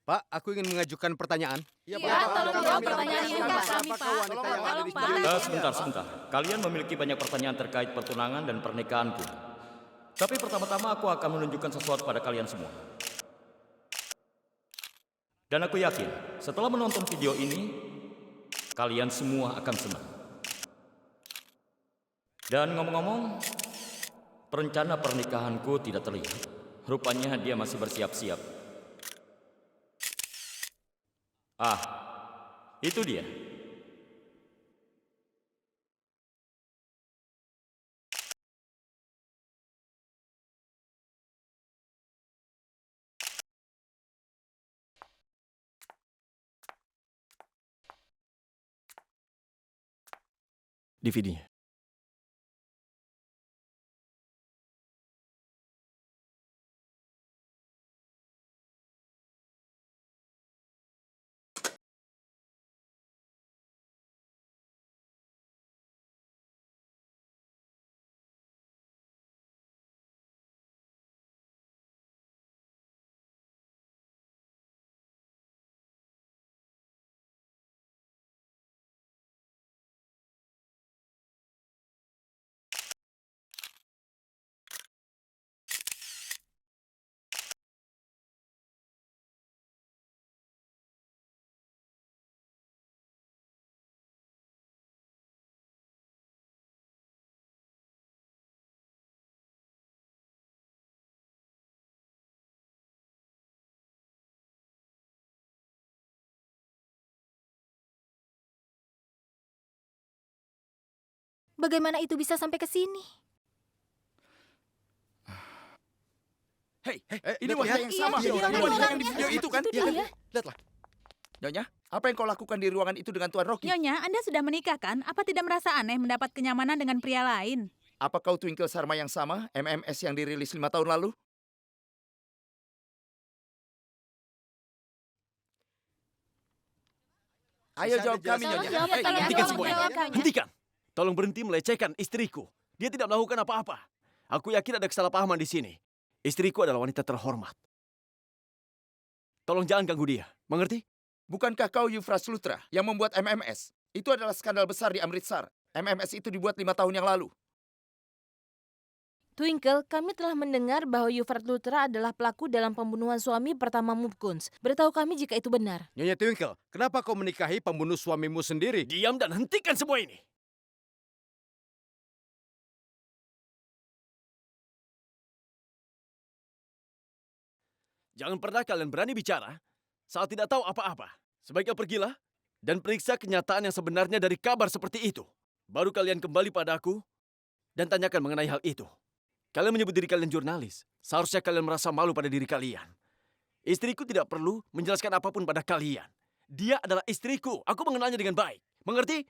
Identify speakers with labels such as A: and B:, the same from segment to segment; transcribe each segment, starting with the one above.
A: Pak, aku ingin mengajukan pertanyaan.
B: Iya, tolong jawab pertanyaan ini, Pak. Kami, Pak. Tolong, Pak.
C: Sebentar. Kalian memiliki banyak pertanyaan terkait pertunangan dan pernikahanku. Tapi pertama-tama aku akan menunjukkan sesuatu pada kalian semua. Dan aku yakin, setelah menonton video ini, kalian semua akan senang. Dan ngomong-ngomong, perencana pernikahanku tidak terlihat. Rupanya dia masih bersiap-siap. Ah, itu dia.
D: DVD-nya.
B: Bagaimana itu bisa sampai ke sini?
D: Hei, ini
A: lihat
D: wajah
A: ya.
D: yang sama.
B: Iya,
D: Ini
B: orangnya.
D: wajah yang di video itu kan?
B: Itu dia.
A: Lihatlah.
D: Nyonya, apa yang kau lakukan di ruangan itu dengan Tuan Rocky?
E: Nyonya, Anda sudah menikah kan? Apa tidak merasa aneh mendapat kenyamanan dengan pria lain?
D: Apa kau Twinkle Sarma yang sama, MMS yang dirilis 5 tahun lalu? Ayo
A: Bisa
D: jawab
A: Anda
D: kami,
A: jelaskan?
D: Nyonya.
B: Tolong jawab
D: Hei,
B: pertanyaan
D: hentikan
B: kami,
D: semua ini.
B: jawabkannya.
F: Hentikan! Tolong berhenti melecehkan istriku. Dia tidak melakukan apa-apa. Aku yakin ada kesalahpahaman di sini. Istriku adalah wanita terhormat. Tolong jangan ganggu dia. Mengerti?
D: Bukankah kau Yufras Lutra yang membuat MMS? Itu adalah skandal besar di Amritsar. MMS itu dibuat 5 tahun yang lalu.
G: Twinkle, kami telah mendengar bahwa Yufrat Lutra adalah pelaku dalam pembunuhan suami pertama Mubkuns. Beritahu kami jika itu benar.
A: Nyonya Twinkle, kenapa kau menikahi pembunuh suamimu sendiri?
F: Diam dan hentikan semua ini. Jangan pernah kalian berani bicara saat tidak tahu apa-apa. Sebaiknya pergilah dan periksa kenyataan yang sebenarnya dari kabar seperti itu. Baru kalian kembali padaku dan tanyakan mengenai hal itu. Kalian menyebut diri kalian jurnalis. Seharusnya kalian merasa malu pada diri kalian. Istriku tidak perlu menjelaskan apapun pada kalian. Dia adalah istriku. Aku mengenalnya dengan baik. Mengerti?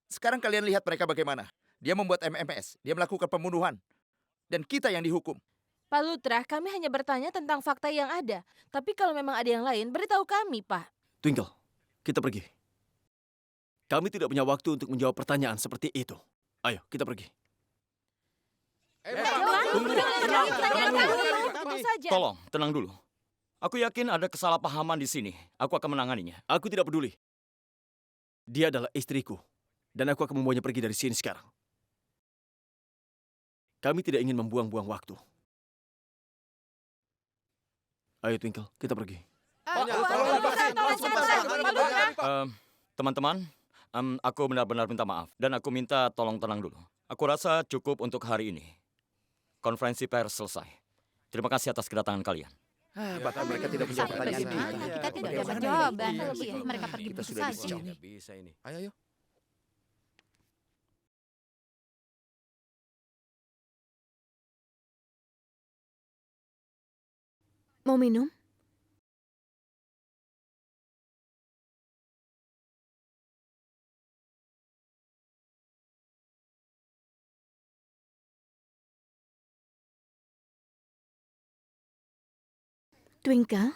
D: Sekarang kalian lihat mereka bagaimana. Dia membuat MMS, dia melakukan pembunuhan. Dan kita yang dihukum.
G: Pak Lutra, kami hanya bertanya tentang fakta yang ada. Tapi kalau memang ada yang lain, beritahu kami, Pak.
F: Twinkle, kita pergi. Kami tidak punya waktu untuk menjawab pertanyaan seperti itu. Ayo, kita pergi.
B: Tentu saja.
C: Tolong, tenang dulu. Aku yakin ada kesalahpahaman di sini. Aku akan menanganinya.
F: Aku tidak peduli. Dia adalah istriku. Dan aku akan membawanya pergi dari sini sekarang. Kami tidak ingin membuang-buang waktu. Ayo Twinkle, kita pergi.
C: Teman-teman, aku benar-benar minta maaf. Dan aku minta tolong tenang dulu. Aku rasa cukup untuk hari ini. Konferensi pers selesai. Terima kasih atas kedatangan kalian.
D: Bahkan mereka tidak punya pertanyaan
B: Bagaimana?
D: kita.
B: Kita tidak dapat
D: Bagaimana
B: jawaban.
D: ini?
B: Lebih mereka pergi
D: Kita
B: begitu
D: sudah
B: saja.
D: dicong.
A: Tidak bisa ini. Ayo.
G: Mau minum? Twinkle?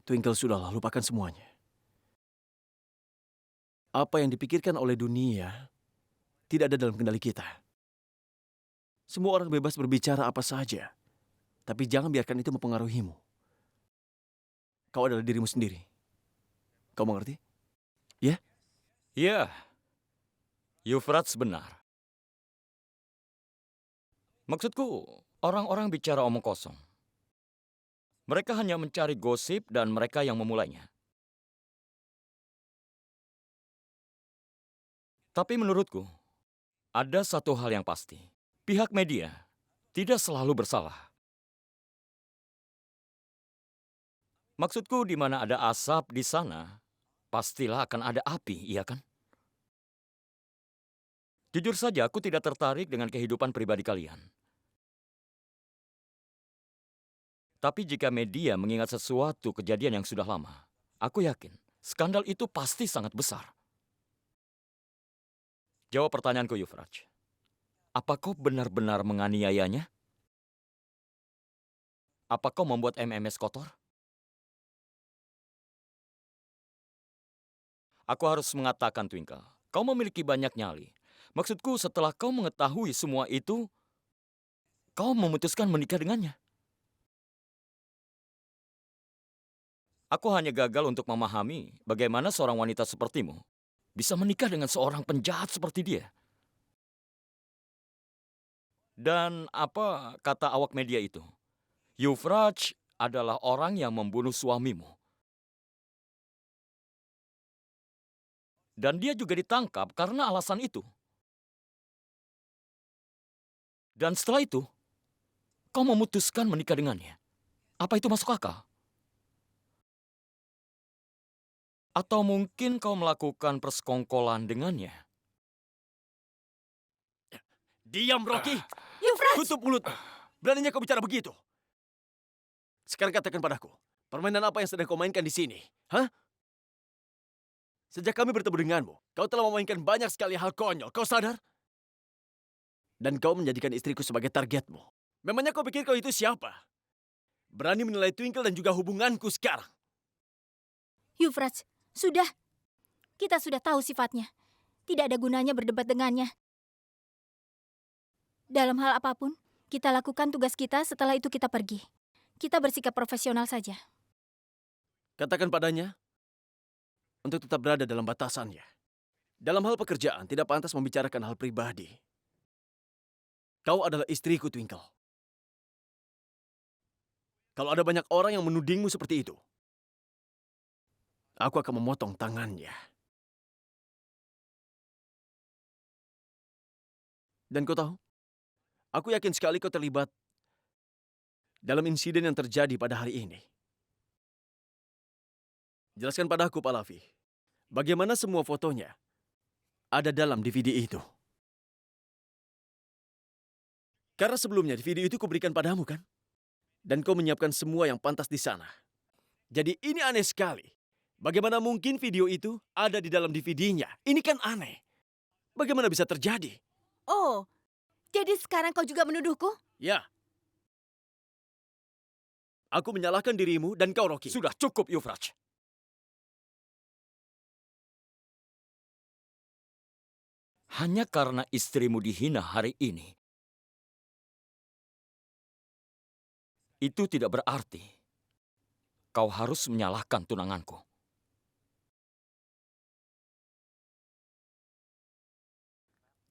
F: Twinkle, sudahlah, lupakan semuanya. Apa yang dipikirkan oleh dunia tidak ada dalam kendali kita. Semua orang bebas berbicara apa saja, tapi jangan biarkan itu mempengaruhimu. Kau adalah dirimu sendiri. Kau mengerti?
C: Ya, Euphrates benar. Maksudku, orang-orang bicara omong kosong. Mereka hanya mencari gosip dan mereka yang memulainya. Tapi menurutku, ada satu hal yang pasti. Pihak media tidak selalu bersalah. Maksudku, di mana ada asap di sana, pastilah akan ada api, iya kan? Jujur saja, aku tidak tertarik dengan kehidupan pribadi kalian. Tapi jika media mengingat sesuatu kejadian yang sudah lama, aku yakin skandal itu pasti sangat besar. Jawab pertanyaanku, Euphrates. Apa kau benar-benar menganiayanya? Apa kau membuat MMS kotor? Aku harus mengatakan, Twinkle, kau memiliki banyak nyali. Maksudku, setelah kau mengetahui semua itu, kau memutuskan menikah dengannya. Aku hanya gagal untuk memahami bagaimana seorang wanita sepertimu bisa menikah dengan seorang penjahat seperti dia. Dan apa kata awak media itu? Euphrates adalah orang yang membunuh suamimu. Dan dia juga ditangkap karena alasan itu. Dan setelah itu, kau memutuskan menikah dengannya. Apa itu masuk akal? Atau mungkin kau melakukan persekongkolan dengannya?
F: Diam, Rocky!
G: Euphrates!
F: Tutup mulut! Beraninya kau bicara begitu? Sekarang katakan padaku, permainan apa yang sedang kau mainkan di sini? Hah? Sejak kami bertemu denganmu, kau telah memainkan banyak sekali hal konyol. Kau sadar? Dan kau menjadikan istriku sebagai targetmu. Memangnya kau pikir kau itu siapa? Berani menilai Twinkle dan juga hubunganku sekarang.
B: Euphrates, sudah. Kita sudah tahu sifatnya. Tidak ada gunanya berdebat dengannya. Dalam hal apapun, kita lakukan tugas kita, setelah itu kita pergi. Kita bersikap profesional saja.
F: Katakan padanya, untuk tetap berada dalam batasannya. Dalam hal pekerjaan, tidak pantas membicarakan hal pribadi. Kau adalah istriku, Twinkle. Kalau ada banyak orang yang menudingmu seperti itu, aku akan memotong tangannya. Dan kau tahu, aku yakin sekali kau terlibat dalam insiden yang terjadi pada hari ini. Jelaskan padaku, Pak Lavi, bagaimana semua fotonya ada dalam DVD itu? Karena sebelumnya DVD itu kuberikan padamu, kan? Dan kau menyiapkan semua yang pantas di sana. Jadi ini aneh sekali. Bagaimana mungkin video itu ada di dalam DVD-nya? Ini kan aneh. Bagaimana bisa terjadi?
B: Oh, jadi sekarang kau juga menuduhku?
F: Ya. Aku menyalahkan dirimu dan kau, Rocky.
C: Sudah cukup, Euphrates. Hanya karena istrimu dihina hari ini, itu tidak berarti kau harus menyalahkan tunanganku.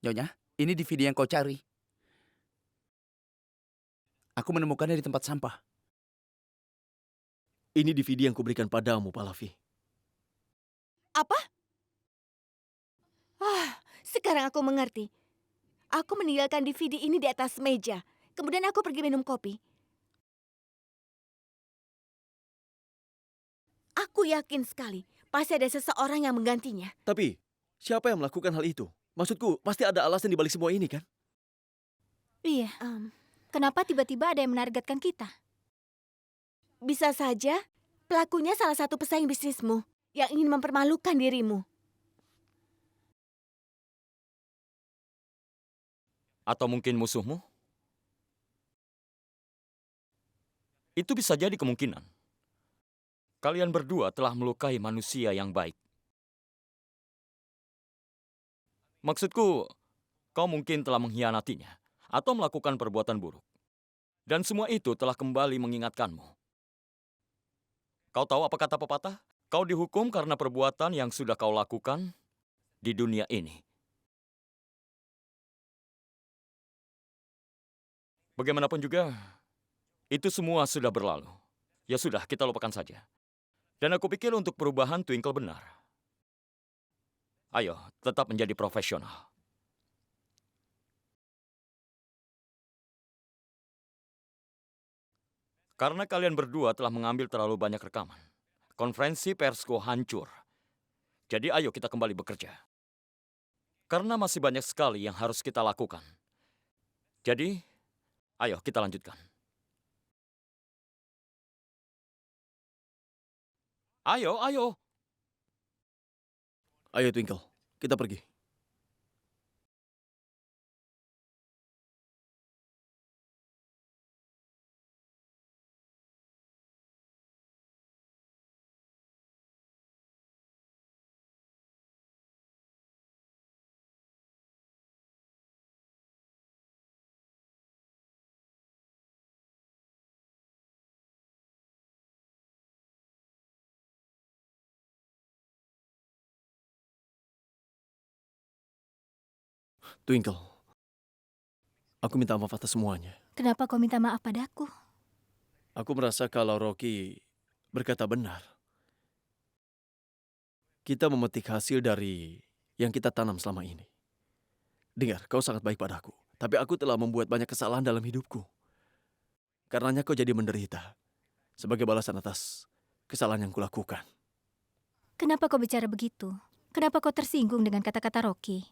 H: Nyonya, ini DVD yang kau cari. Aku menemukannya di tempat sampah.
F: Ini DVD yang kuberikan padamu, Pak Lavi.
B: Apa? Sekarang aku mengerti. Aku meninggalkan DVD ini di atas meja. Kemudian aku pergi minum kopi. Aku yakin sekali, pasti ada seseorang yang menggantinya.
F: Tapi, siapa yang melakukan hal itu? Maksudku, pasti ada alasan di balik semua ini, kan?
B: Iya. Kenapa tiba-tiba ada yang menargetkan kita? Bisa saja pelakunya salah satu pesaing bisnismu yang ingin mempermalukan dirimu.
C: Atau mungkin musuhmu? Itu bisa jadi kemungkinan. Kalian berdua telah melukai manusia yang baik. Maksudku, kau mungkin telah mengkhianatinya atau melakukan perbuatan buruk. Dan semua itu telah kembali mengingatkanmu. Kau tahu apa kata pepatah? Kau dihukum karena perbuatan yang sudah kau lakukan di dunia ini. Bagaimanapun juga, itu semua sudah berlalu. Ya sudah, kita lupakan saja. Dan aku pikir untuk perubahan Twinkle benar. Ayo, tetap menjadi profesional. Karena kalian berdua telah mengambil terlalu banyak rekaman. Konferensi persku hancur. Jadi ayo kita kembali bekerja. Karena masih banyak sekali yang harus kita lakukan. Jadi, ayo kita lanjutkan. Ayo, ayo.
F: Ayo Twinkle, kita pergi. Twinkle, aku minta maaf atas semuanya.
B: Kenapa kau minta maaf padaku?
F: Aku merasa kalau Rocky berkata benar. Kita memetik hasil dari yang kita tanam selama ini. Dengar, kau sangat baik padaku. Tapi aku telah membuat banyak kesalahan dalam hidupku. Karenanya kau jadi menderita. Sebagai balasan atas kesalahan yang kulakukan.
B: Kenapa kau bicara begitu? Kenapa kau tersinggung dengan kata-kata Rocky?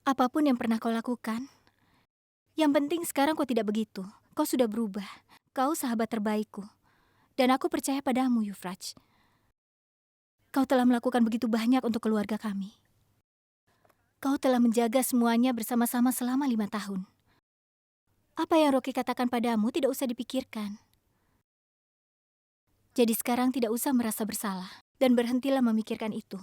B: Apapun yang pernah kau lakukan, yang penting sekarang kau tidak begitu. Kau sudah berubah. Kau sahabat terbaikku. Dan aku percaya padamu, Yuvraj. Kau telah melakukan begitu banyak untuk keluarga kami. Kau telah menjaga semuanya bersama-sama selama 5 tahun. Apa yang Rocky katakan padamu tidak usah dipikirkan. Jadi sekarang tidak usah merasa bersalah. Dan berhentilah memikirkan itu.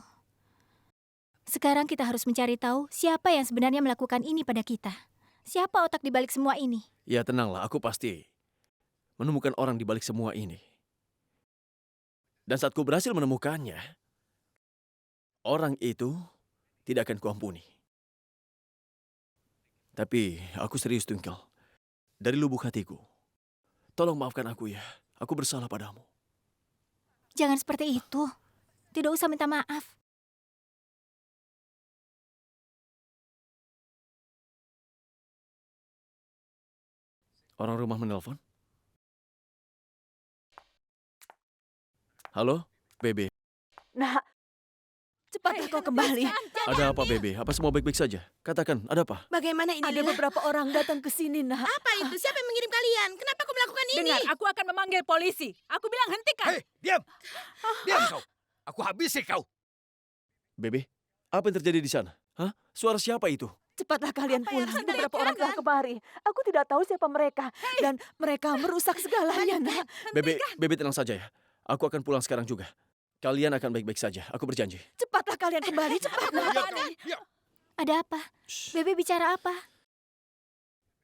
B: Sekarang kita harus mencari tahu siapa yang sebenarnya melakukan ini pada kita. Siapa otak di balik semua ini?
F: Ya tenanglah, aku pasti menemukan orang di balik semua ini. Dan saat ku berhasil menemukannya, orang itu tidak akan kuampuni. Tapi aku serius, Twinkle. Dari lubuk hatiku, tolong maafkan aku ya. Aku bersalah padamu.
B: Jangan seperti itu. Tidak usah minta maaf.
F: Orang rumah menelpon. Halo, Bebe.
G: Nah, cepatlah kau kembali.
F: Ada apa, Bebe? Apa semua baik-baik saja? Katakan, ada apa?
I: Bagaimana ini?
G: Ada beberapa orang datang ke sini, Nak.
I: Apa itu? Siapa yang mengirim kalian? Kenapa kau melakukan ini?
E: Dengar, aku akan memanggil polisi. Aku bilang hentikan.
A: Hei, diam! Diam kau! Aku habisi kau!
F: Bebe, apa yang terjadi di sana? Hah? Suara siapa itu?
G: Cepatlah kalian
I: Apa yang
G: pulang.
I: harus
G: Beberapa orang telah kemari. Aku tidak tahu siapa mereka. Dan mereka merusak segalanya, Nak.
F: Bebe tenang saja ya. Aku akan pulang sekarang juga. Kalian akan baik-baik saja. Aku berjanji.
G: Cepatlah kalian kembali, cepatlah.
B: Ada apa? Bebe bicara apa?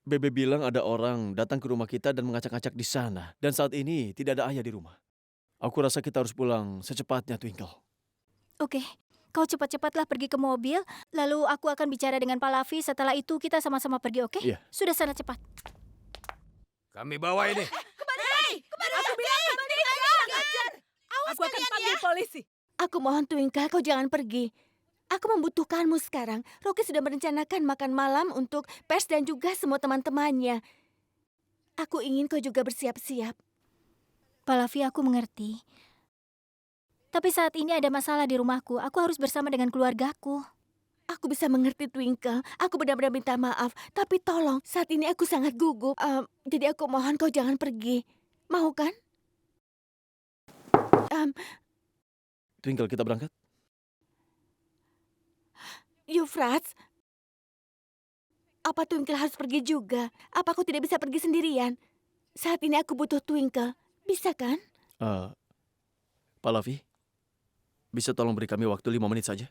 F: Bebe bilang ada orang datang ke rumah kita dan mengacak-acak di sana. Dan saat ini tidak ada ayah di rumah. Aku rasa kita harus pulang secepatnya, Twinkle.
B: Oke, kau cepat-cepatlah pergi ke mobil, lalu aku akan bicara dengan Pak Lavi. Setelah itu kita sama-sama pergi, oke?
F: Iya.
B: Sudah sana cepat.
A: Kami bawa ini.
E: Aku bilang hentikan. Aku akan panggil polisi.
B: Aku mohon Twinkle, kau jangan pergi. Aku membutuhkanmu sekarang. Rocky sudah merencanakan makan malam untuk pers dan juga semua teman-temannya. Aku ingin kau juga bersiap-siap. Pak Lavi, aku mengerti. Tapi saat ini ada masalah di rumahku. Aku harus bersama dengan keluargaku. Aku bisa mengerti, Twinkle. Aku benar-benar minta maaf. Tapi tolong, saat ini aku sangat gugup. Jadi aku mohon kau jangan pergi. Mau kan?
F: Twinkle, kita berangkat?
B: Yuvraj, apa Twinkle harus pergi juga? Apa aku tidak bisa pergi sendirian? Saat ini aku butuh Twinkle. Bisa kan?
F: Eh, Pak Lavi, bisa tolong beri kami waktu 5 menit saja?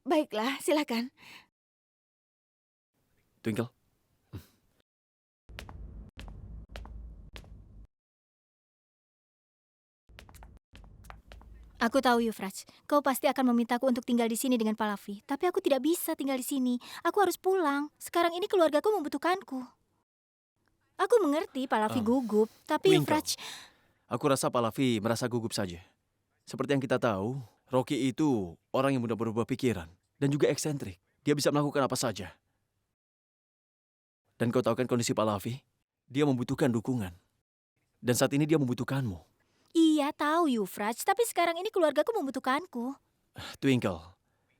B: Baiklah, silakan.
F: Twinkle.
J: Aku tahu, Yufraj. Kau pasti akan memintaku untuk tinggal di sini dengan Palavi. Tapi aku tidak bisa tinggal di sini. Aku harus pulang. Sekarang ini keluargaku membutuhkanku. Aku mengerti Palavi gugup, tapi
F: Twinkle.
J: Yufraj...
F: Aku rasa Pak Lavi merasa gugup saja. Seperti yang kita tahu, Rocky itu orang yang mudah berubah pikiran dan juga eksentrik. Dia bisa melakukan apa saja. Dan kau tahu kan kondisi Pak Lavi? Dia membutuhkan dukungan. Dan saat ini dia membutuhkanmu.
J: Iya, tahu Yufraj. Tapi sekarang ini keluargaku membutuhkanku.
F: Twinkle,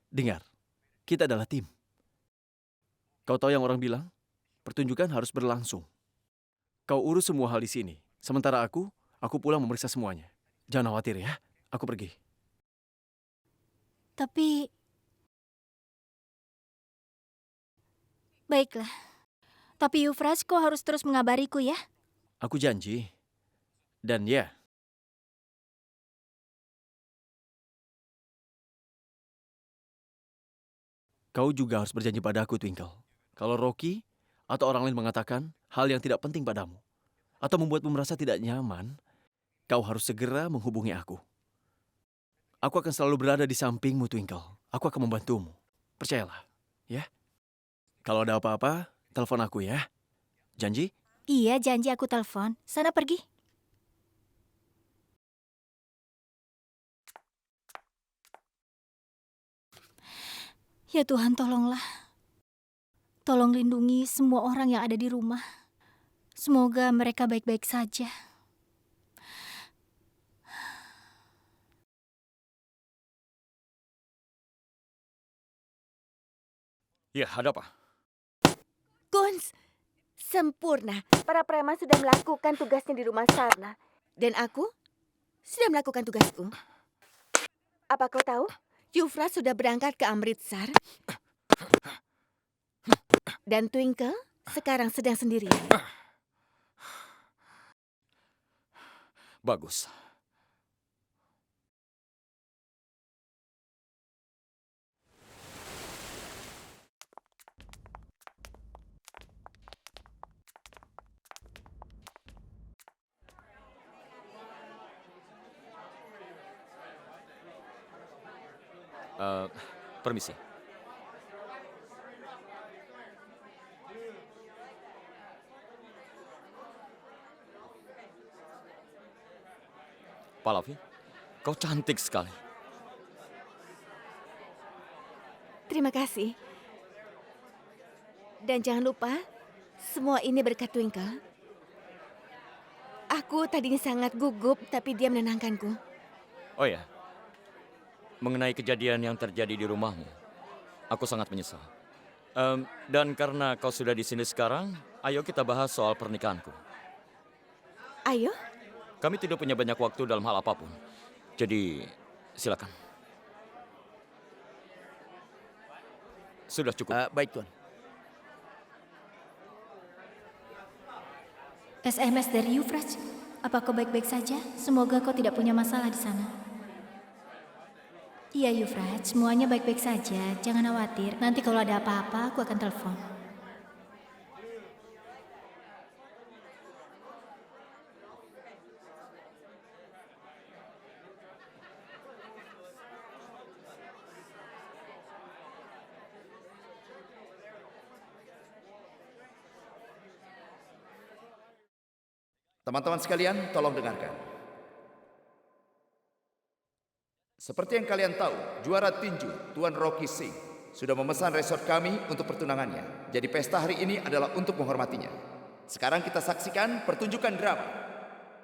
F: dengar. Kita adalah tim. Kau tahu yang orang bilang? Pertunjukan harus berlangsung. Kau urus semua hal di sini. Sementara aku pulang memeriksa semuanya. Jangan khawatir ya. Aku pergi.
J: Tapi... Baiklah. Tapi Yufraj, kau harus terus mengabariku ya.
F: Aku janji. Dan ya, kau juga harus berjanji padaku, Twinkle. Kalau Rocky atau orang lain mengatakan hal yang tidak penting padamu, atau membuatmu merasa tidak nyaman, kau harus segera menghubungi aku. Aku akan selalu berada di sampingmu, Twinkle. Aku akan membantumu. Percayalah, ya. Kalau ada apa-apa, telepon aku ya. Janji?
J: Iya, janji aku telepon. Sana pergi. Ya Tuhan, tolonglah. Tolong lindungi semua orang yang ada di rumah. Semoga mereka baik-baik saja.
C: Ya, ada apa?
B: Guns, sempurna. Para preman sudah melakukan tugasnya di rumah Sarna. Dan aku sudah melakukan tugasku. Apa kau tahu? Yufraj sudah berangkat ke Amritsar. Dan Twinkle sekarang sedang sendirian.
C: Bagus. Permisi. Pak Lavi, kau cantik sekali.
B: Terima kasih. Dan jangan lupa, semua ini berkat Twinkle. Aku tadinya sangat gugup, tapi dia menenangkanku.
C: Oh ya, mengenai kejadian yang terjadi di rumahmu, aku sangat menyesal. Dan karena kau sudah di sini sekarang, ayo kita bahas soal pernikahanku.
B: Ayo.
C: Kami tidak punya banyak waktu dalam hal apapun. Jadi, silakan. Sudah cukup.
H: Baik, Tuan.
J: SMS dari Yufraj. Apa kau baik-baik saja? Semoga kau tidak punya masalah di sana. Iya Yufraj, semuanya baik-baik saja. Jangan khawatir, nanti kalau ada apa-apa aku akan telepon.
D: Teman-teman sekalian, tolong dengarkan. Seperti yang kalian tahu, juara tinju Tuan Rocky Singh sudah memesan resort kami untuk pertunangannya. Jadi pesta hari ini adalah untuk menghormatinya. Sekarang kita saksikan pertunjukan drama.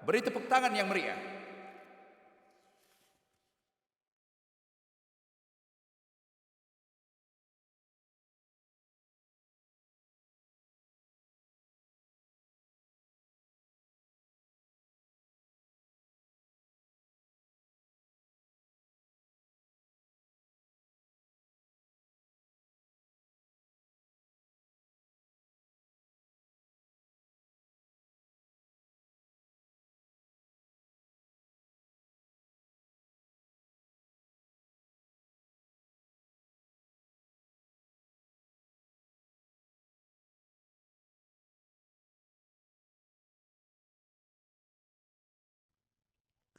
D: Beri tepuk tangan yang meriah.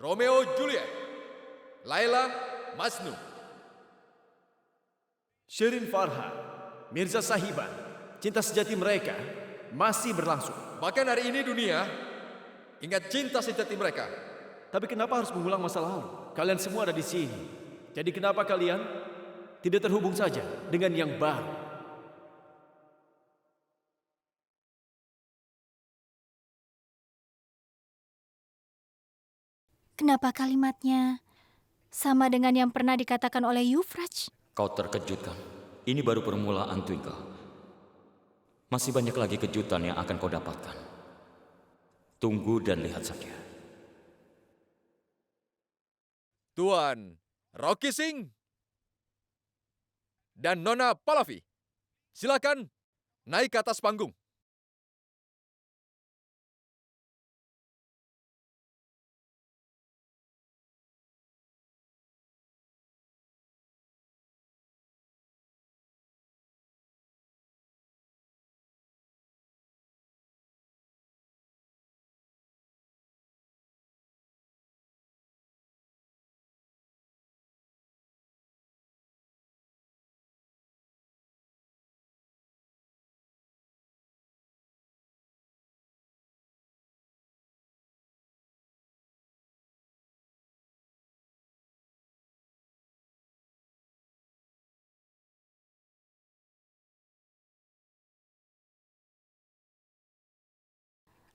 A: Romeo Juliet, Laila Majnun.
F: Shirin Farhan, Mirza Sahiban, cinta sejati mereka masih berlangsung.
A: Bahkan hari ini dunia ingat cinta sejati mereka.
F: Tapi kenapa harus mengulang masa lalu? Kalian semua ada di sini. Jadi kenapa kalian tidak terhubung saja dengan yang baru?
J: Kenapa kalimatnya sama dengan yang pernah dikatakan oleh Yuvraj?
C: Kau terkejut kan? Ini baru permulaan, Twinkle. Masih banyak lagi kejutan yang akan kau dapatkan. Tunggu dan lihat saja.
A: Tuan Rocky Singh dan Nona Pallavi, silakan naik ke atas panggung.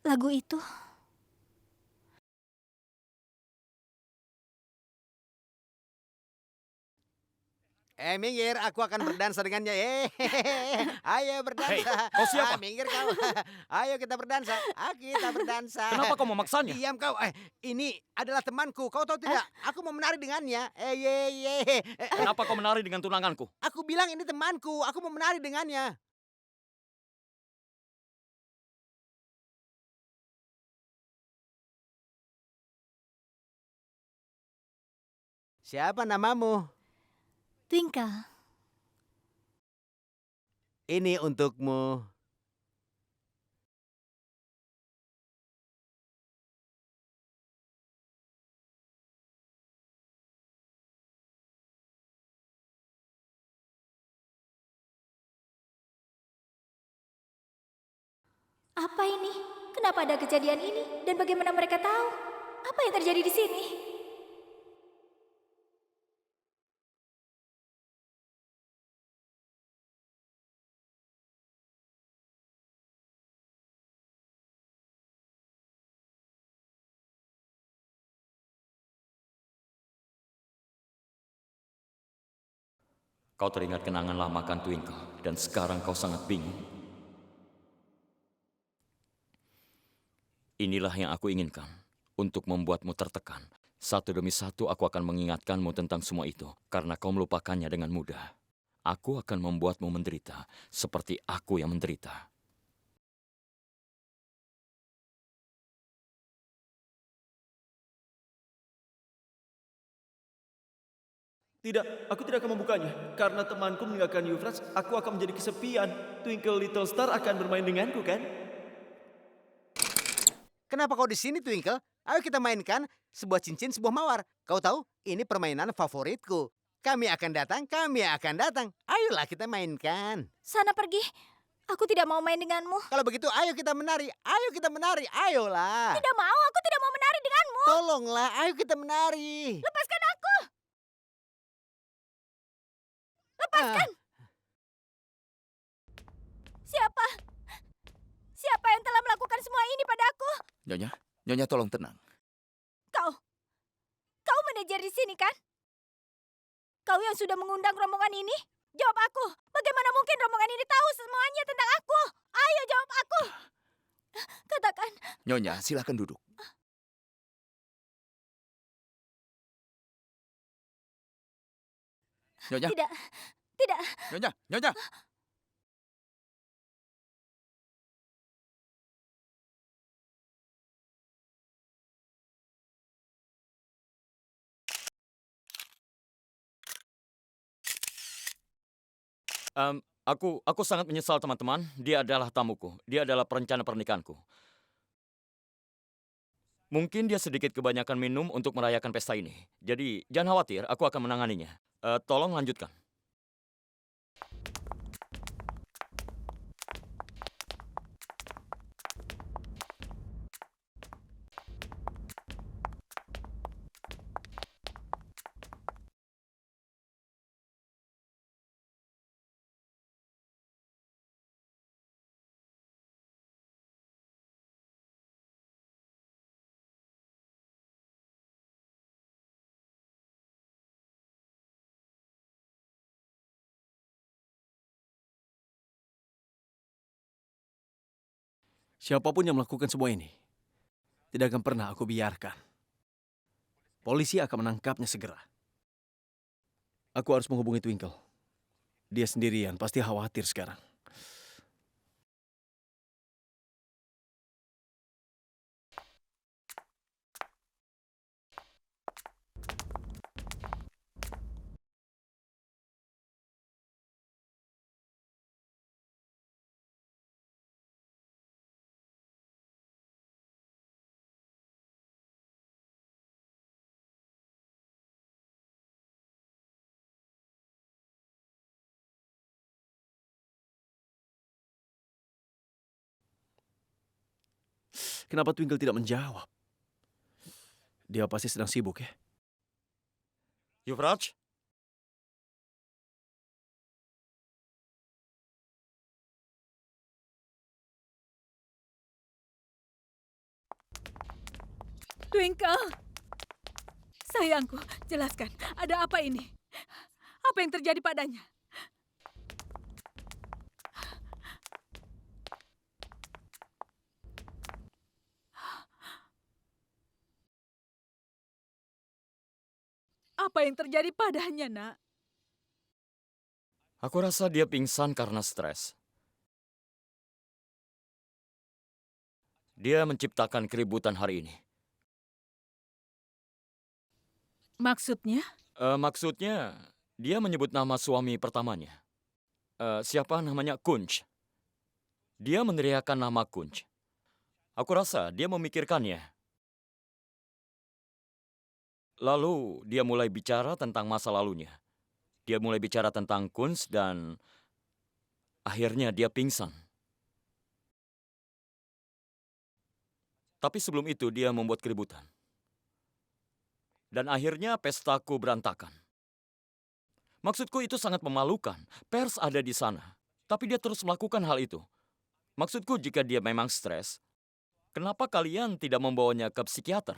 J: Lagu itu
A: Minggir, aku akan berdansa dengannya. Ayo berdansa.
C: Hei, kau siapa?
A: Minggir kau. Ayo kita berdansa. Kita berdansa.
C: Kenapa kau memaksanya?
A: Diam kau. Ini adalah temanku. Kau tahu tidak? Aku mau menari dengannya.
C: Kenapa kau menari dengan tunanganku?
A: Aku bilang ini temanku. Aku mau menari dengannya. Siapa namamu?
J: Twinkle.
A: Ini untukmu.
J: Apa ini? Kenapa ada kejadian ini? Dan bagaimana mereka tahu? Apa yang terjadi di sini?
C: Kau teringat kenangan lama kan, Twinkle? Dan sekarang kau sangat bingung. Inilah yang aku inginkan, untuk membuatmu tertekan. Satu demi satu aku akan mengingatkanmu tentang semua itu, karena kau melupakannya dengan mudah. Aku akan membuatmu menderita, seperti aku yang menderita.
F: Tidak, aku tidak akan membukanya. Karena temanku meninggalkan Yuvraj, aku akan menjadi kesepian. Twinkle Little Star akan bermain denganku, kan?
A: Kenapa kau di sini, Twinkle? Ayo kita mainkan sebuah cincin, sebuah mawar. Kau tahu, ini permainan favoritku. Kami akan datang, kami akan datang. Ayolah kita mainkan.
J: Sana pergi. Aku tidak mau main denganmu.
A: Kalau begitu, ayo kita menari. Ayo kita menari. Ayolah.
J: Tidak mau, aku tidak mau menari denganmu.
A: Tolonglah, ayo kita menari.
J: Lepaskan aku. Lepaskan. Siapa? Siapa yang telah melakukan semua ini padaku?
H: Nyonya tolong tenang.
J: Kau manajer di sini kan? Kau yang sudah mengundang rombongan ini? Jawab aku. Bagaimana mungkin rombongan ini tahu semuanya tentang aku? Ayo jawab aku. Katakan.
H: Nyonya, silakan duduk. Nyonya.
J: Tidak.
H: Nyonya.
C: Aku sangat menyesal, teman-teman. Dia adalah tamuku. Dia adalah perencana pernikahanku. Mungkin dia sedikit kebanyakan minum untuk merayakan pesta ini. Jadi jangan khawatir, aku akan menanganinya. Tolong lanjutkan.
F: Siapapun yang melakukan semua ini, tidak akan pernah aku biarkan. Polisi akan menangkapnya segera. Aku harus menghubungi Twinkle. Dia sendirian, pasti khawatir sekarang. Kenapa Twinkle tidak menjawab? Dia pasti sedang sibuk ya.
C: Yuvraj?
E: Twinkle! Sayangku, jelaskan. Ada apa ini? Apa yang terjadi padanya? Apa yang terjadi padanya, Nak?
C: Aku rasa dia pingsan karena stres. Dia menciptakan keributan hari ini.
E: Maksudnya?
C: Maksudnya, dia menyebut nama suami pertamanya. Siapa namanya? Kunch. Dia meneriakkan nama Kunch. Aku rasa dia memikirkannya. Lalu dia mulai bicara tentang masa lalunya. Dia mulai bicara tentang Kunch dan akhirnya dia pingsan. Tapi sebelum itu dia membuat keributan. Dan akhirnya pestaku berantakan. Maksudku itu sangat memalukan. Pers ada di sana. Tapi dia terus melakukan hal itu. Maksudku jika dia memang stres, kenapa kalian tidak membawanya ke psikiater?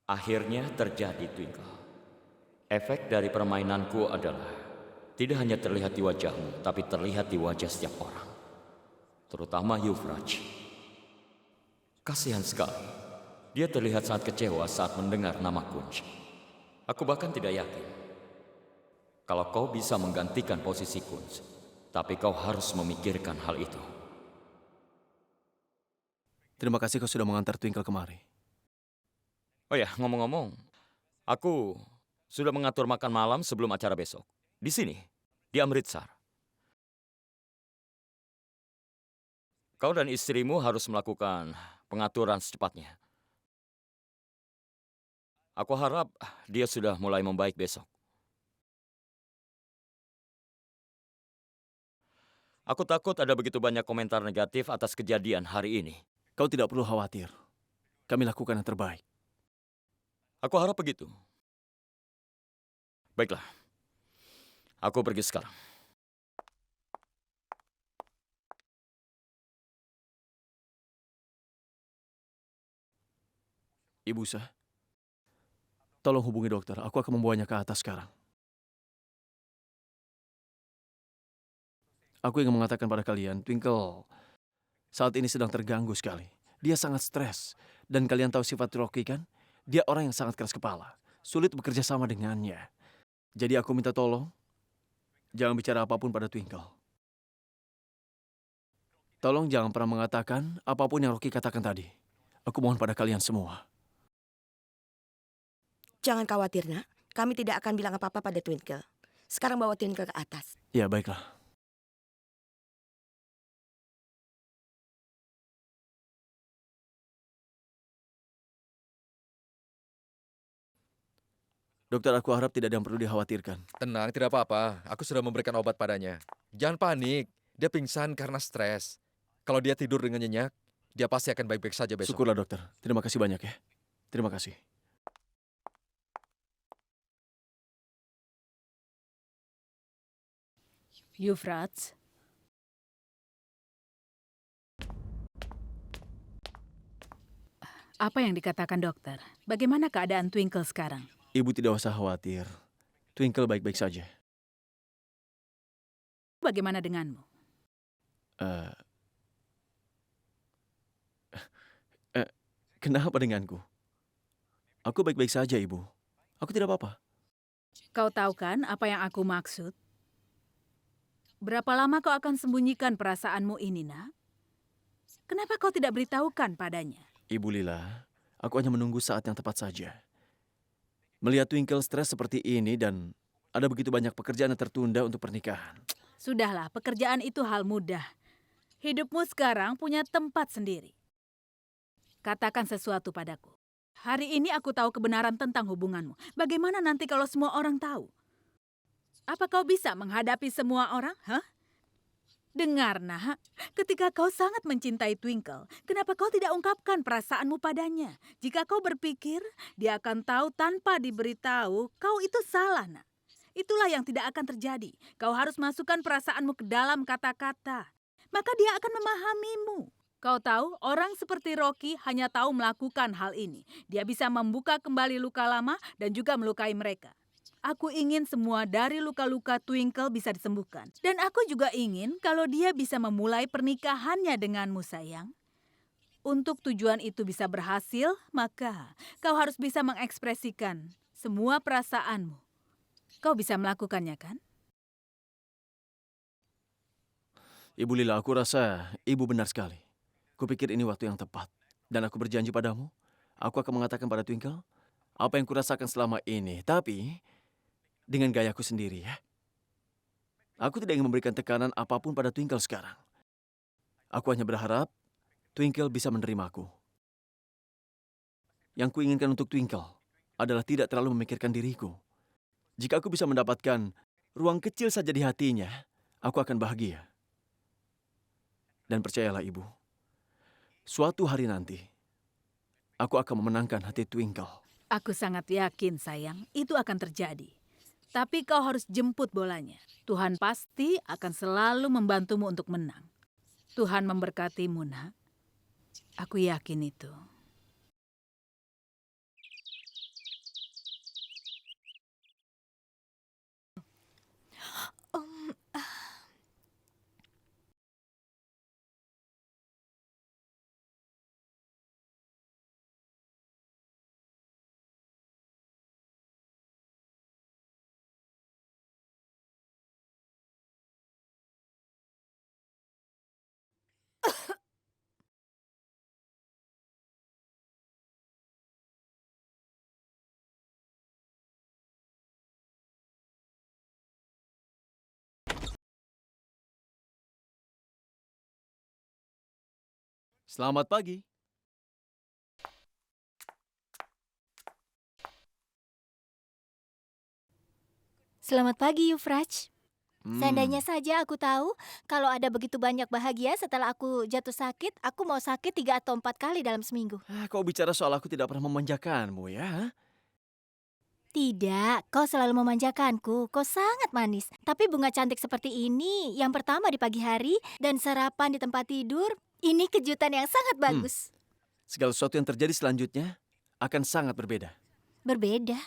C: Akhirnya terjadi, Twinkle. Efek dari permainanku adalah tidak hanya terlihat di wajahmu, tapi terlihat di wajah setiap orang. Terutama Yuvraj. Kasihan sekali. Dia terlihat sangat kecewa saat mendengar nama Kunch. Aku bahkan tidak yakin kalau kau bisa menggantikan posisi Kunch. Tapi kau harus memikirkan hal itu.
F: Terima kasih kau sudah mengantar Twinkle kemari.
C: Oh ya, ngomong-ngomong, aku sudah mengatur makan malam sebelum acara besok. Di sini, di Amritsar. Kau dan istrimu harus melakukan pengaturan secepatnya. Aku harap dia sudah mulai membaik besok. Aku takut ada begitu banyak komentar negatif atas kejadian hari ini.
F: Kau tidak perlu khawatir. Kami lakukan yang terbaik.
C: Aku harap begitu. Baiklah. Aku pergi sekarang.
F: Ibu Sah, tolong hubungi dokter. Aku akan membawanya ke atas sekarang. Aku ingin mengatakan pada kalian, Twinkle saat ini sedang terganggu sekali. Dia sangat stres. Dan kalian tahu sifat Rocky kan? Dia orang yang sangat keras kepala. Sulit bekerja sama dengannya. Jadi aku minta tolong, jangan bicara apapun pada Twinkle. Tolong jangan pernah mengatakan apapun yang Rocky katakan tadi. Aku mohon pada kalian semua.
I: Jangan khawatir, Nak. Kami tidak akan bilang apa-apa pada Twinkle. Sekarang bawa Twinkle ke atas.
F: Ya, baiklah. Dokter, aku harap tidak ada yang perlu dikhawatirkan.
K: Tenang, tidak apa-apa. Aku sudah memberikan obat padanya. Jangan panik. Dia pingsan karena stres. Kalau dia tidur dengan nyenyak, dia pasti akan baik-baik saja besok.
F: Syukurlah dokter. Terima kasih banyak ya. Terima kasih.
E: Yufrats. Apa yang dikatakan dokter? Bagaimana keadaan Twinkle sekarang?
F: Ibu tidak usah khawatir. Twinkle baik-baik saja.
E: Bagaimana denganmu?
F: Eh, Kenapa denganku? Aku baik-baik saja, Ibu. Aku tidak apa-apa.
E: Kau tahu kan apa yang aku maksud? Berapa lama kau akan sembunyikan perasaanmu ini, nak? Kenapa kau tidak beritahukan padanya?
F: Ibu Lila, aku hanya menunggu saat yang tepat saja. Melihat Twinkle stres seperti ini dan ada begitu banyak pekerjaan yang tertunda untuk pernikahan.
E: Sudahlah, pekerjaan itu hal mudah. Hidupmu sekarang punya tempat sendiri. Katakan sesuatu padaku. Hari ini aku tahu kebenaran tentang hubunganmu. Bagaimana nanti kalau semua orang tahu? Apa kau bisa menghadapi semua orang? Hah? Dengar, nak. Ketika kau sangat mencintai Twinkle, kenapa kau tidak ungkapkan perasaanmu padanya? Jika kau berpikir, dia akan tahu tanpa diberitahu, kau itu salah, nak. Itulah yang tidak akan terjadi. Kau harus masukkan perasaanmu ke dalam kata-kata. Maka dia akan memahamimu. Kau tahu, orang seperti Rocky hanya tahu melakukan hal ini. Dia bisa membuka kembali luka lama dan juga melukai mereka. Aku ingin semua dari luka-luka Twinkle bisa disembuhkan. Dan aku juga ingin kalau dia bisa memulai pernikahannya denganmu, sayang. Untuk tujuan itu bisa berhasil, maka kau harus bisa mengekspresikan semua perasaanmu. Kau bisa melakukannya, kan?
F: Ibu Lila, aku rasa ibu benar sekali. Kupikir ini waktu yang tepat. Dan aku berjanji padamu, aku akan mengatakan pada Twinkle apa yang kurasakan selama ini. Tapi, dengan gayaku sendiri ya. Aku tidak ingin memberikan tekanan apapun pada Twinkle sekarang. Aku hanya berharap Twinkle bisa menerimaku. Yang kuinginkan untuk Twinkle adalah tidak terlalu memikirkan diriku. Jika aku bisa mendapatkan ruang kecil saja di hatinya, aku akan bahagia. Dan percayalah ibu, suatu hari nanti, aku akan memenangkan hati Twinkle.
E: Aku sangat yakin, sayang, itu akan terjadi. Tapi kau harus jemput bolanya. Tuhan pasti akan selalu membantumu untuk menang. Tuhan memberkatimu, nak. Aku yakin itu.
F: Selamat pagi.
J: Selamat pagi, Yuvraj.
F: Hmm.
J: Seandainya saja aku tahu kalau ada begitu banyak bahagia setelah aku jatuh sakit, aku mau sakit 3 atau 4 kali dalam seminggu.
F: Kau bicara soal aku tidak pernah memanjakanmu ya?
J: Tidak, kau selalu memanjakanku. Kau sangat manis. Tapi bunga cantik seperti ini, yang pertama di pagi hari dan sarapan di tempat tidur, ini kejutan yang sangat bagus.
F: Segala sesuatu yang terjadi selanjutnya akan sangat berbeda.
J: Berbeda?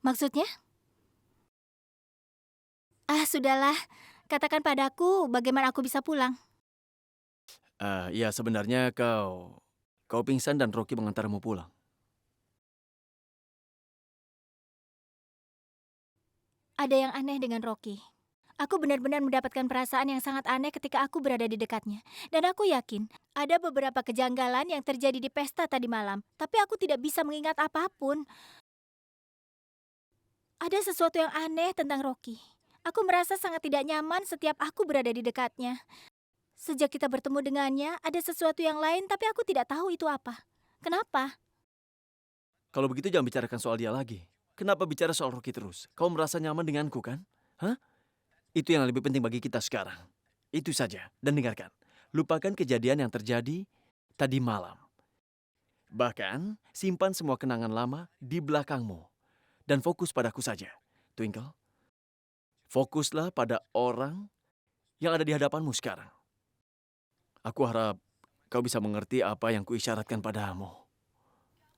J: Maksudnya? Sudahlah. Katakan padaku bagaimana aku bisa pulang.
F: Ya sebenarnya kau pingsan dan Rocky mengantarmu pulang.
J: Ada yang aneh dengan Rocky. Aku benar-benar mendapatkan perasaan yang sangat aneh ketika aku berada di dekatnya. Dan aku yakin ada beberapa kejanggalan yang terjadi di pesta tadi malam. Tapi aku tidak bisa mengingat apapun. Ada sesuatu yang aneh tentang Rocky. Aku merasa sangat tidak nyaman setiap aku berada di dekatnya. Sejak kita bertemu dengannya, ada sesuatu yang lain tapi aku tidak tahu itu apa. Kenapa?
F: Kalau begitu jangan bicarakan soal dia lagi. Kenapa bicara soal Rocky terus? Kau merasa nyaman denganku kan? Hah? Itu yang lebih penting bagi kita sekarang. Itu saja. Dan dengarkan. Lupakan kejadian yang terjadi tadi malam. Bahkan, simpan semua kenangan lama di belakangmu. Dan fokus padaku saja. Twinkle, fokuslah pada orang yang ada di hadapanmu sekarang. Aku harap kau bisa mengerti apa yang kuisyaratkan padamu.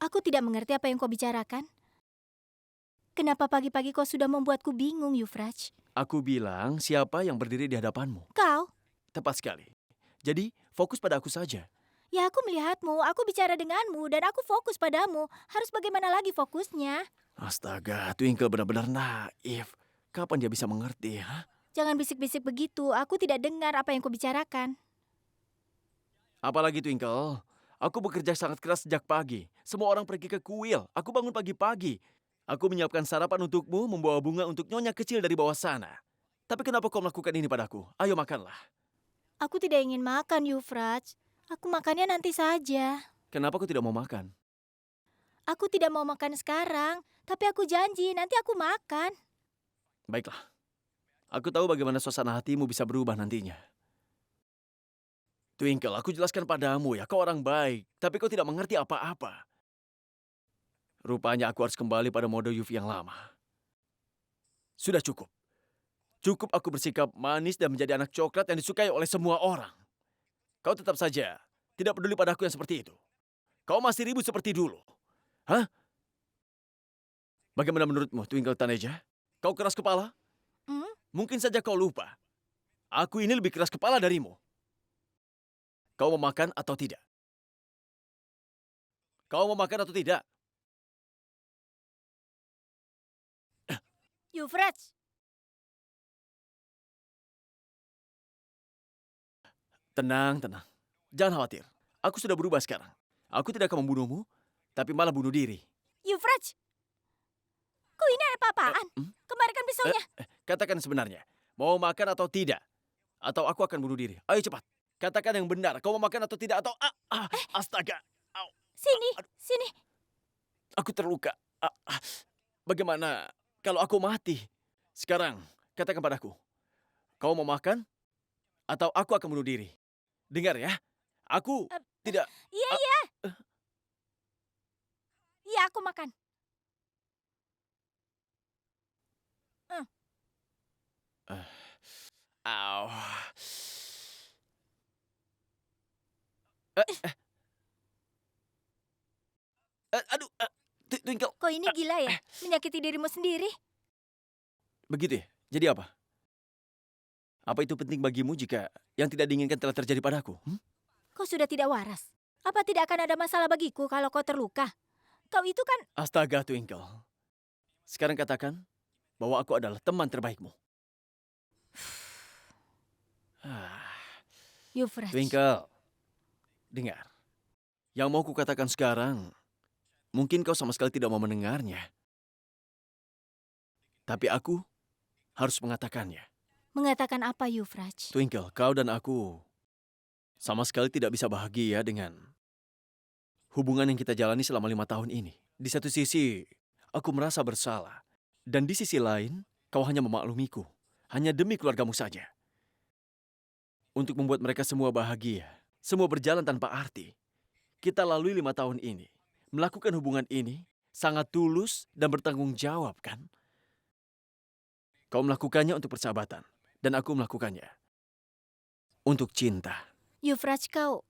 J: Aku tidak mengerti apa yang kau bicarakan. Kenapa pagi-pagi kau sudah membuatku bingung, Yuvraj?
F: Aku bilang siapa yang berdiri di hadapanmu.
J: Kau?
F: Tepat sekali. Jadi, fokus pada aku saja.
J: Ya aku melihatmu, aku bicara denganmu, dan aku fokus padamu. Harus bagaimana lagi fokusnya?
F: Astaga, Twinkle benar-benar naif. Kapan dia bisa mengerti, ha?
J: Jangan bisik-bisik begitu, aku tidak dengar apa yang kau bicarakan.
F: Apalagi Twinkle, aku bekerja sangat keras sejak pagi. Semua orang pergi ke kuil. Aku bangun pagi-pagi. Aku menyiapkan sarapan untukmu, membawa bunga untuk nyonya kecil dari bawah sana. Tapi kenapa kau melakukan ini padaku? Ayo makanlah.
J: Aku tidak ingin makan, Yuvraj. Aku makannya nanti saja.
F: Kenapa kau tidak mau makan?
J: Aku tidak mau makan sekarang, tapi aku janji nanti aku makan.
F: Baiklah. Aku tahu bagaimana suasana hatimu bisa berubah nantinya. Twinkle, aku jelaskan padamu ya, kau orang baik. Tapi kau tidak mengerti apa-apa. Rupanya aku harus kembali pada mode Yuffie yang lama. Sudah cukup. Cukup aku bersikap manis dan menjadi anak coklat yang disukai oleh semua orang. Kau tetap saja tidak peduli padaku yang seperti itu. Kau masih ribut seperti dulu. Hah? Bagaimana menurutmu, Twinkle Taneja? Kau keras kepala? Mungkin saja kau lupa. Aku ini lebih keras kepala darimu. Kau mau makan atau tidak? Kau mau makan atau tidak?
J: Yuvraj,
F: Tenang, tenang. Jangan khawatir. Aku sudah berubah sekarang. Aku tidak akan membunuhmu, tapi malah bunuh diri.
J: Yuvraj, kau ini apa-apaan? Kembalikan pisaunya.
F: Katakan sebenarnya. Mau makan atau tidak? Atau aku akan bunuh diri. Ayo cepat. Katakan yang benar. Kau mau makan atau tidak? Atau... astaga. Au.
J: Sini, sini.
F: Aku terluka. Bagaimana kalau aku mati? Sekarang, katakan padaku. Kau mau makan? Atau aku akan bunuh diri? Dengar ya. Aku tidak...
J: Iya, iya. Iya, aku makan.
F: Au. Aduh, Twinkle.
J: Kau ini gila ya? Menyakiti dirimu sendiri.
F: Begitu ya? Jadi apa? Apa itu penting bagimu jika yang tidak diinginkan telah terjadi padaku?
J: Kau sudah tidak waras. Apa tidak akan ada masalah bagiku kalau kau terluka? Kau itu kan...
F: Astaga, Twinkle. Sekarang katakan bahwa aku adalah teman terbaikmu.
J: Yuvraj.
F: Twinkle, dengar. Yang mau kukatakan sekarang, mungkin kau sama sekali tidak mau mendengarnya. Tapi aku harus mengatakannya.
J: Mengatakan apa, Yuvraj?
F: Twinkle, kau dan aku sama sekali tidak bisa bahagia dengan hubungan yang kita jalani selama 5 tahun ini. Di satu sisi, aku merasa bersalah. Dan di sisi lain, kau hanya memaklumiku. Hanya demi keluargamu saja. Untuk membuat mereka semua bahagia. Semua berjalan tanpa arti. Kita lalui 5 tahun ini. Melakukan hubungan ini sangat tulus dan bertanggung jawab, kan? Kau melakukannya untuk persahabatan. Dan aku melakukannya untuk cinta.
J: Yuvraj, kau...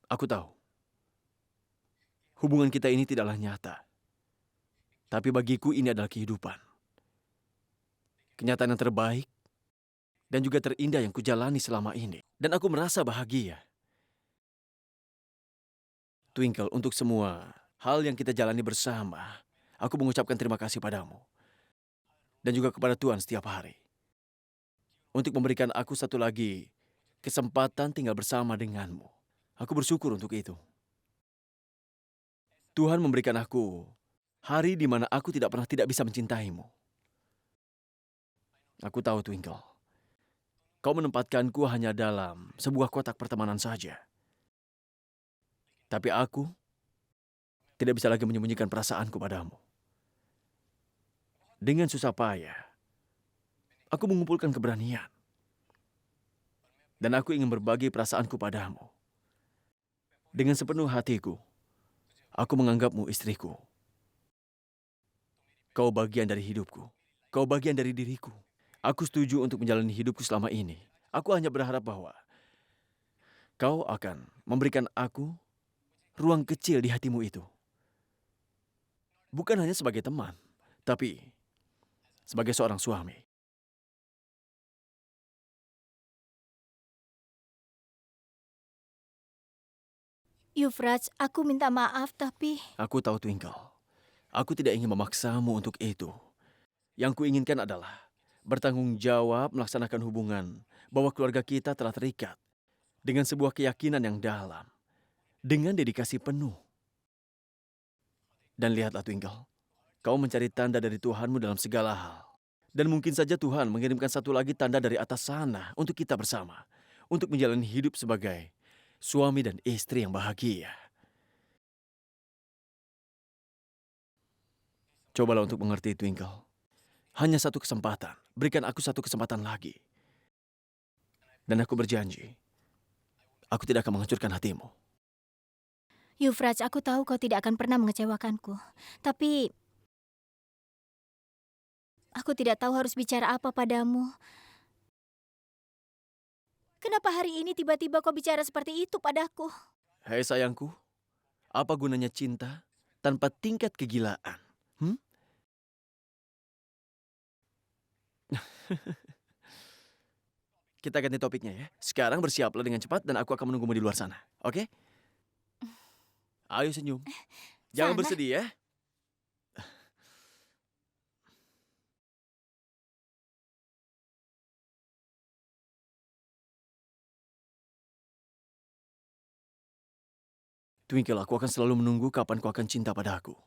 F: Aku tahu. Hubungan kita ini tidaklah nyata. Tapi bagiku ini adalah kehidupan. Kenyataan yang terbaik dan juga terindah yang kujalani selama ini. Dan aku merasa bahagia. Twinkle, untuk semua hal yang kita jalani bersama, aku mengucapkan terima kasih padamu. Dan juga kepada Tuhan setiap hari. Untuk memberikan aku satu lagi kesempatan tinggal bersama denganmu. Aku bersyukur untuk itu. Tuhan memberikan aku hari di mana aku tidak pernah tidak bisa mencintaimu. Aku tahu, Twinkle. Kau menempatkanku hanya dalam sebuah kotak pertemanan saja. Tapi aku tidak bisa lagi menyembunyikan perasaanku padamu. Dengan susah payah, aku mengumpulkan keberanian. Dan aku ingin berbagi perasaanku padamu. Dengan sepenuh hatiku, aku menganggapmu istriku. Kau bagian dari hidupku. Kau bagian dari diriku. Aku setuju untuk menjalani hidupku selama ini. Aku hanya berharap bahwa kau akan memberikan aku ruang kecil di hatimu itu. Bukan hanya sebagai teman, tapi sebagai seorang suami.
J: Yuvraj, aku minta maaf tapi
F: Aku tahu, Twinkle. Aku tidak ingin memaksamu untuk itu. Yang kuinginkan adalah bertanggung jawab melaksanakan hubungan bahwa keluarga kita telah terikat dengan sebuah keyakinan yang dalam, dengan dedikasi penuh. Dan lihatlah, Twinkle, kau mencari tanda dari Tuhanmu dalam segala hal. Dan mungkin saja Tuhan mengirimkan satu lagi tanda dari atas sana untuk kita bersama, untuk menjalani hidup sebagai suami dan istri yang bahagia. Cobalah untuk mengerti, Twinkle. Hanya satu kesempatan. Berikan aku satu kesempatan lagi. Dan aku berjanji, aku tidak akan menghancurkan hatimu.
J: Yuvraj, aku tahu kau tidak akan pernah mengecewakanku. Tapi aku tidak tahu harus bicara apa padamu. Kenapa hari ini tiba-tiba kau bicara seperti itu padaku?
F: Hei sayangku, apa gunanya cinta tanpa tingkat kegilaan? Kita ganti topiknya ya. Sekarang bersiaplah dengan cepat dan aku akan menunggumu di luar sana. Oke? Ayo senyum. Jangan
J: Sana.
F: bersedih ya. Twinkle, aku akan selalu menunggu kapan kau akan cinta pada aku.